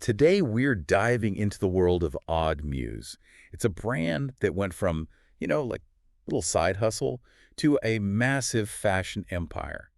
Today, we're diving into the world of Oddmuse. It's a brand that went from, like little side hustle to a massive fashion empire.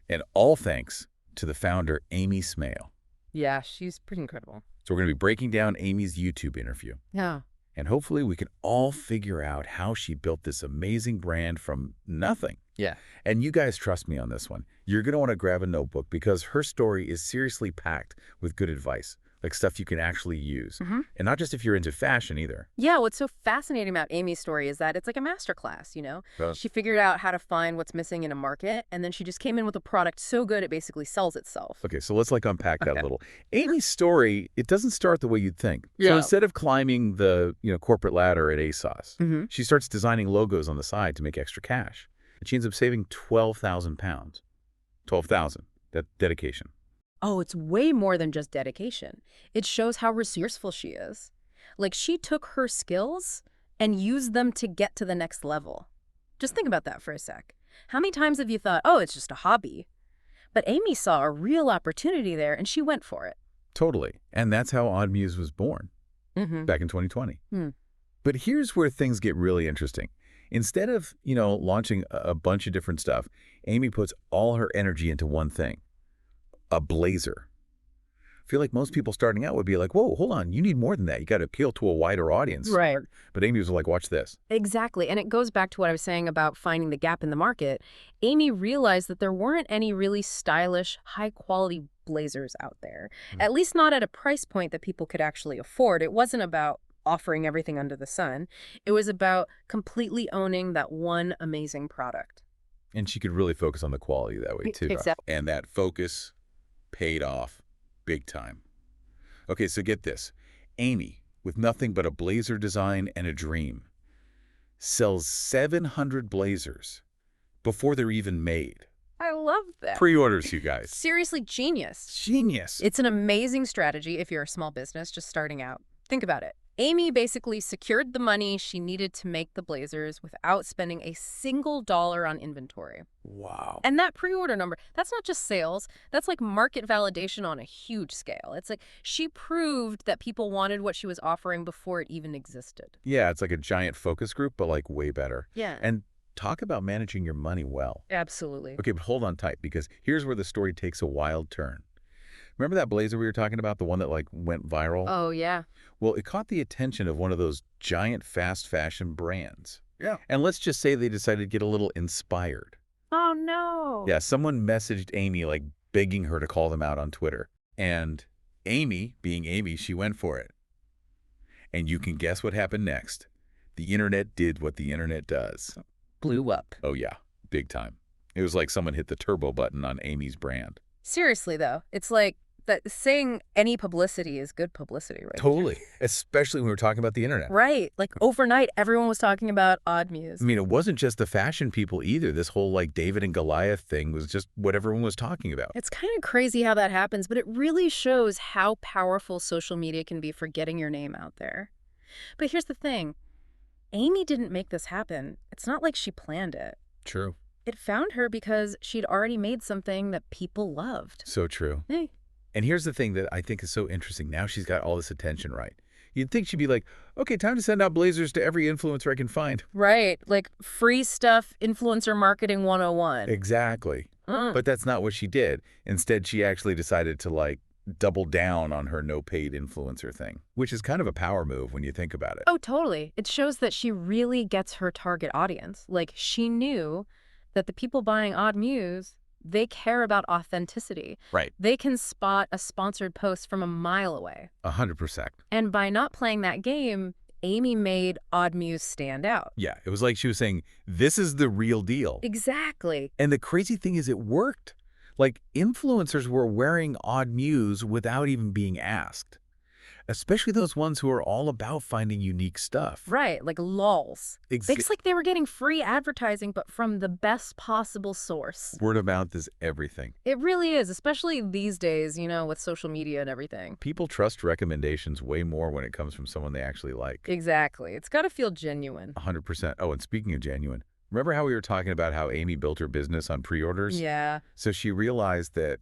And all thanks to the founder, Aimee Smale. Yeah, she's pretty incredible. So we're going to be breaking down Aimee's YouTube interview. Yeah. And hopefully we can all figure out how she built this amazing brand from nothing. Yeah. And you guys trust me on this one. You're going to want to grab a notebook because her story is seriously packed with good advice, like stuff you can actually use. And not just if you're into fashion either. Yeah, what's so fascinating about Aimee's story is that it's like a masterclass, you know? Huh. She figured out how to find what's missing in a market, and then she just came in with a product so good it basically sells itself. Okay, so let's unpack that a little. Aimee's story, it doesn't start the way you'd think. So Yeah. instead of climbing the corporate ladder at ASOS, she starts designing logos on the side to make extra cash. And she ends up saving 12,000 pounds. 12,000. That dedication. Oh, it's way more than just dedication. It shows how resourceful she is. Like, she took her skills and used them to get to the next level. Just think about that for a sec. How many times have you thought, oh, it's just a hobby? But Aimee saw a real opportunity there, and she went for it. Totally. And that's how Oddmuse was born back in 2020. But here's where things get really interesting. Instead of, launching a bunch of different stuff, Aimee puts all her energy into one thing. A blazer. I feel like most people starting out would be like, whoa, hold on, you need more than that. You got to appeal to a wider audience. Right. But Aimee was like, watch this. Exactly. And it goes back to what I was saying about finding the gap in the market. Aimee realized that there weren't any really stylish, high-quality blazers out there, at least not at a price point that people could actually afford. It wasn't about offering everything under the sun. It was about completely owning that one amazing product. And she could really focus on the quality that way, too. Exactly. And that focus paid off big time. Okay, so get this. Aimee, with nothing but a blazer design and a dream, sells 700 blazers before they're even made. I love that. Pre-orders, you guys. Seriously, genius. Genius. It's an amazing strategy if you're a small business just starting out. Think about it. Aimee basically secured the money she needed to make the blazers without spending a single dollar on inventory. Wow. And that pre-order number, that's not just sales, that's like market validation on a huge scale. It's like she proved that people wanted what she was offering before it even existed. Yeah, it's like a giant focus group, but like way better. Yeah. And talk about managing your money well. Absolutely. Okay, but hold on tight, because here's where the story takes a wild turn. Remember that blazer we were talking about, the one that went viral? Oh, yeah. Well, it caught the attention of one of those giant fast fashion brands. Yeah. And let's just say they decided to get a little inspired. Oh, no. Yeah, someone messaged Aimee, begging her to call them out on Twitter. And Aimee, being Aimee, she went for it. And you can guess what happened next. The internet did what the internet does. Blew up. Oh, yeah, big time. It was like someone hit the turbo button on Aimee's brand. Seriously, though, it's like that saying any publicity is good publicity, right? Totally. Especially when we're talking about the internet. Right. Like overnight, everyone was talking about Oddmuse. I mean, it wasn't just the fashion people either. This whole David and Goliath thing was just what everyone was talking about. It's kind of crazy how that happens, but it really shows how powerful social media can be for getting your name out there. But here's the thing. Aimee didn't make this happen. It's not like she planned it. True. It found her because she'd already made something that people loved. So true. Hey. And here's the thing that I think is so interesting. Now she's got all this attention, right? You'd think she'd be like, okay, time to send out blazers to every influencer I can find. Right. Like free stuff, influencer marketing 101. Exactly. But that's not what she did. Instead, she actually decided to double down on her no paid influencer thing, which is kind of a power move when you think about it. Oh, totally. It shows that she really gets her target audience. Like, she knew that the people buying Oddmuse, they care about authenticity. Right. They can spot a sponsored post from a mile away. 100%. And by not playing that game, Aimee made Oddmuse stand out. Yeah, it was like she was saying, this is the real deal. Exactly. And the crazy thing is it worked. Influencers were wearing Oddmuse without even being asked. Especially those ones who are all about finding unique stuff. Right, like lols. It's like they were getting free advertising, but from the best possible source. Word of mouth is everything. It really is, especially these days, with social media and everything. People trust recommendations way more when it comes from someone they actually like. Exactly. It's got to feel genuine. 100%. Oh, and speaking of genuine, remember how we were talking about how Aimee built her business on pre-orders? Yeah. So she realized that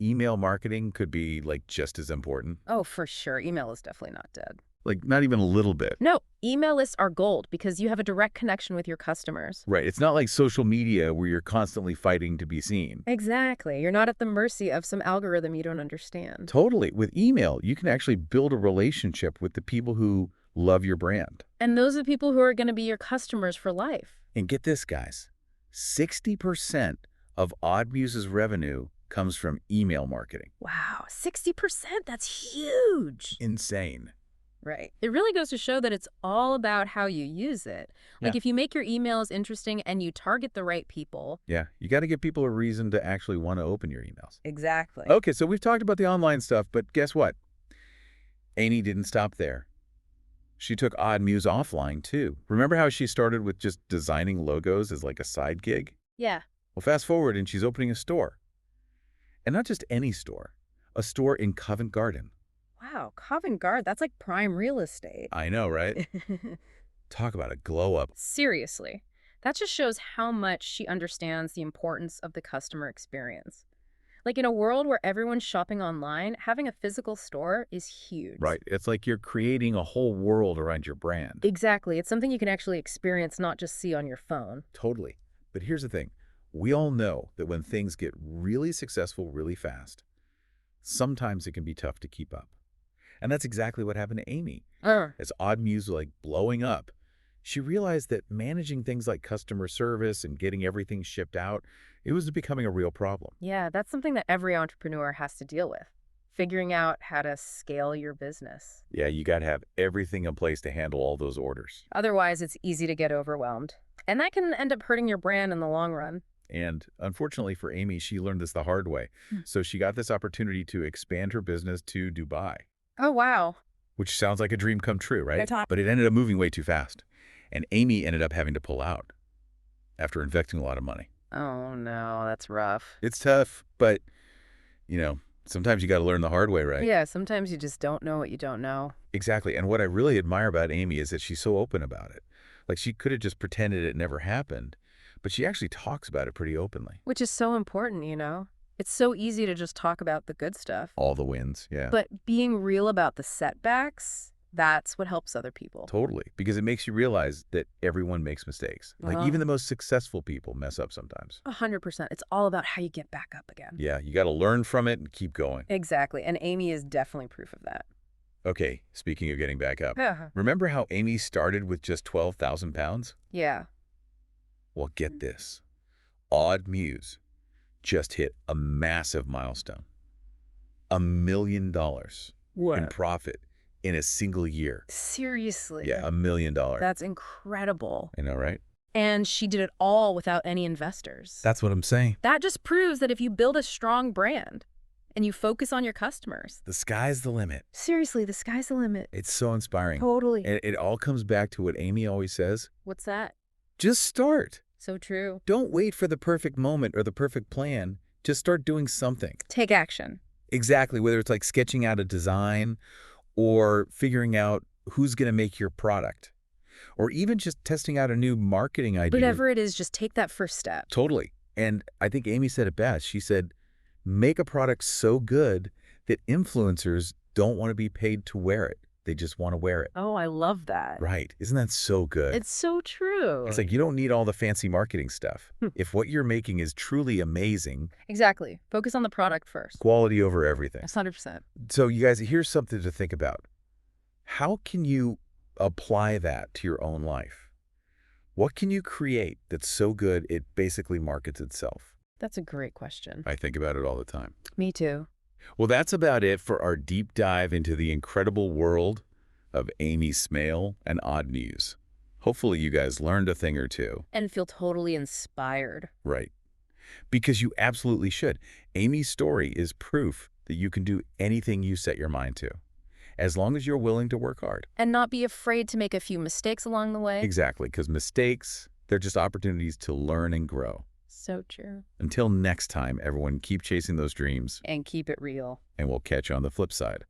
email marketing could be like just as important? Oh, for sure. Email is definitely not dead. Like not even a little bit. No, email lists are gold because you have a direct connection with your customers. Right. It's not like social media where you're constantly fighting to be seen. Exactly. You're not at the mercy of some algorithm you don't understand. Totally. With email, you can actually build a relationship with the people who love your brand. And those are the people who are going to be your customers for life. And get this, guys, 60% of Oddmuse's revenue comes from email marketing. Wow, 60%? That's huge. Insane. Right. It really goes to show that it's all about how you use it. Like if you make your emails interesting and you target the right people. Yeah, you got to give people a reason to actually want to open your emails. Exactly. Okay, so we've talked about the online stuff, but guess what? Aimee didn't stop there. She took Oddmuse offline, too. Remember how she started with just designing logos as like a side gig? Yeah. Well, fast forward and she's opening a store. And not just any store. A store in Covent Garden. Wow, Covent Garden, that's like prime real estate. I know, right? Talk about a glow up. Seriously. That just shows how much she understands the importance of the customer experience. Like in a world where everyone's shopping online, having a physical store is huge. Right. It's like you're creating a whole world around your brand. Exactly. It's something you can actually experience, not just see on your phone. Totally. But here's the thing. We all know that when things get really successful really fast, sometimes it can be tough to keep up. And that's exactly what happened to Aimee. As Oddmuse was like blowing up, she realized that managing things like customer service and getting everything shipped out, it was becoming a real problem. Yeah, that's something that every entrepreneur has to deal with. Figuring out how to scale your business. Yeah, you got to have everything in place to handle all those orders. Otherwise, it's easy to get overwhelmed. And that can end up hurting your brand in the long run. And unfortunately for Aimee, she learned this the hard way. So she got this opportunity to expand her business to Dubai. Oh, wow. Which sounds like a dream come true, right? But it ended up moving way too fast. And Aimee ended up having to pull out after investing a lot of money. Oh, no, that's rough. It's tough, but, you know, sometimes you got to learn the hard way, right? Yeah, sometimes you just don't know what you don't know. Exactly. And what I really admire about Aimee is that she's so open about it. Like, she could have just pretended it never happened, but she actually talks about it pretty openly. Which is so important, you know? It's so easy to just talk about the good stuff. All the wins, yeah. But being real about the setbacks, that's what helps other people. Totally. Because it makes you realize that everyone makes mistakes. Like, even the most successful people mess up sometimes. 100%. It's all about how you get back up again. Yeah, you got to learn from it and keep going. Exactly. And Aimee is definitely proof of that. Okay, speaking of getting back up, remember how Aimee started with just 12,000 pounds? Yeah. Well, get this. Oddmuse just hit a massive milestone. $1 million in profit in a single year. Seriously? Yeah, $1 million. That's incredible. I know, right? And she did it all without any investors. That's what I'm saying. That just proves that if you build a strong brand and you focus on your customers, the sky's the limit. Seriously, the sky's the limit. It's so inspiring. Totally. And it all comes back to what Aimee always says. What's that? Just start. So true. Don't wait for the perfect moment or the perfect plan. Just start doing something. Take action. Exactly. Whether it's like sketching out a design or figuring out who's going to make your product or even just testing out a new marketing idea. Whatever it is, just take that first step. Totally. And I think Aimee said it best. She said, make a product so good that influencers don't want to be paid to wear it. They just want to wear it. Oh, I love that. Right. Isn't that so good? It's so true. It's like you don't need all the fancy marketing stuff. If what you're making is truly amazing. Exactly. Focus on the product first. Quality over everything. That's 100%. So you guys, here's something to think about. How can you apply that to your own life? What can you create that's so good it basically markets itself? That's a great question. I think about it all the time. Me too. Well, that's about it for our deep dive into the incredible world of Aimee Smale and Oddmuse. Hopefully you guys learned a thing or two. And feel totally inspired. Right. Because you absolutely should. Aimee's story is proof that you can do anything you set your mind to, as long as you're willing to work hard. And not be afraid to make a few mistakes along the way. Exactly, because mistakes, they're just opportunities to learn and grow. So true. Until next time, everyone, keep chasing those dreams. And keep it real. And we'll catch you on the flip side.